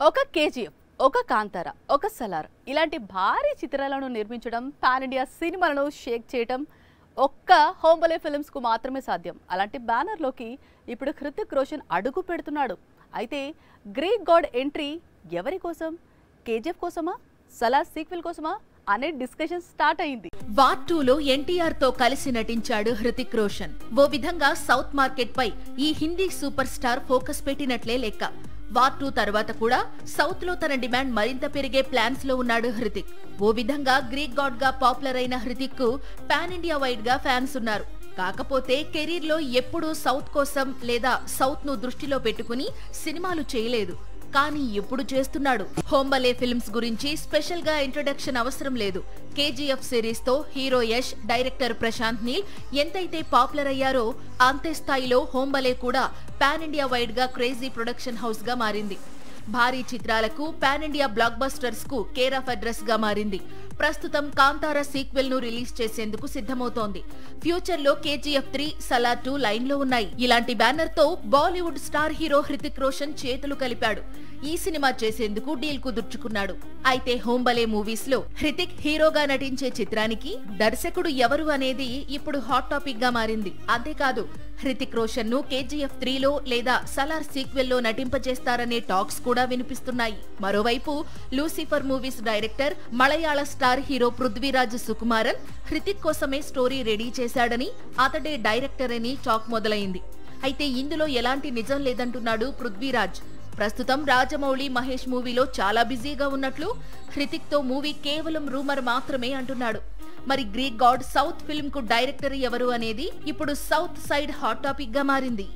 ఒక కేజీఎఫ్, ఒక కాంతార, ఒక సలార్ ఇలాంటి భారీ చిత్రాలను నిర్మించడం, పాన్ ఇండియా సినిమాలను షేక్ చేయడం ఒక్క హోంబలే ఫిల్మ్స్ కు మాత్రమే సాధ్యం. అలాంటి బ్యానర్లోకి ఇప్పుడు హృతిక్ రోషన్ అడుగు పెడుతున్నాడు. అయితే గ్రీక్ గాడ్ ఎంట్రీ ఎవరి కోసం? కేజీఎఫ్ కోసమా, సలార్ సీక్వెల్ కోసమా అనే డిస్కషన్ స్టార్ట్ అయింది. వార్ 2లో ఎన్టీఆర్ తో కలిసి నటించాడు హృతిక్ రోషన్. ఓ విధంగా సౌత్ మార్కెట్ పై ఈ హిందీ సూపర్ స్టార్ ఫోకస్ పెట్టినట్లే లెక్క. వార్ 2 తర్వాత కూడా సౌత్ లో తన డిమాండ్ మరింత పెరిగే ప్లాన్స్ లో ఉన్నాడు హృతిక్. ఓ విధంగా గ్రీక్ గాడ్ గా పాపులర్ అయిన హృతిక్ కు పాన్ ఇండియా వైడ్ గా ఫ్యాన్స్ ఉన్నారు. కాకపోతే కెరీర్ లో ఎప్పుడూ సౌత్ కోసం లేదా సౌత్ ను దృష్టిలో పెట్టుకుని సినిమాలు చేయలేదు. కానీ ఇప్పుడు చేస్తున్నాడు. హోంబలే ఫిల్మ్స్ గురించి స్పెషల్ గా ఇంట్రొడక్షన్ అవసరం లేదు. కేజీఎఫ్ సిరీస్ తో హీరో యష్, డైరెక్టర్ ప్రశాంత్ నీల్ ఎంతైతే పాపులర్ అయ్యారో అంతే స్థాయిలో హోంబలే కూడా పాన్ ఇండియా వైడ్ గా క్రేజీ ప్రొడక్షన్ హౌస్ గా మారింది. భారీ చిత్రాలకు, పాన్ ఇండియా బ్లాక్ బస్టర్స్ కు కేర్ ఆఫ్ అడ్రస్ గా మారింది. ప్రస్తుతం కాంతార సీక్వెల్ ను రిలీజ్ చేసేందుకు సిద్ధమవుతోంది. ఫ్యూచర్ లో కేజీఎఫ్ 3, సలార్ 2 లైన్ లో ఉన్నాయి. ఇలాంటి బ్యానర్ తో బాలీవుడ్ స్టార్ హీరో హృతిక్ రోషన్ చేతులు కలిపాడు. ఈ సినిమా చేసేందుకు డీల్ కుదుర్చుకున్నాడు. అయితే హోంబలే మూవీస్ లో హృతిక్ హీరోగా నటించే చిత్రానికి దర్శకుడు ఎవరు అనేది ఇప్పుడు హాట్ టాపిక్ గా మారింది. అంతేకాదు హృతిక్ రోషన్ ను కేజీఎఫ్ 3లో లేదా సలార్ సీక్వెల్ లో నటింపజేస్తారనే టాక్స్ కూడా వినిపిస్తున్నాయి. మరోవైపు లూసిఫర్ మూవీస్ డైరెక్టర్, మలయాళ స్టార్ హీరో పృథ్వీరాజ్ సుకుమారన్ హృతిక్ కోసమే స్టోరీ రెడీ చేశాడని, అతడే డైరెక్టర్ అని టాక్ మొదలైంది. అయితే ఇందులో ఎలాంటి నిజం లేదంటున్నాడు పృథ్వీరాజ్. ప్రస్తుతం రాజమౌళి, మహేష్ మూవీలో చాలా బిజీగా ఉన్నట్లు, హృతిక్ తో మూవీ కేవలం రూమర్ మాత్రమే అంటున్నాడు. మరి గ్రీక్ గాడ్ సౌత్ ఫిల్మ్ కు డైరెక్టర్ ఎవరు అనేది ఇప్పుడు సౌత్ సైడ్ హాట్ టాపిక్ గా మారింది.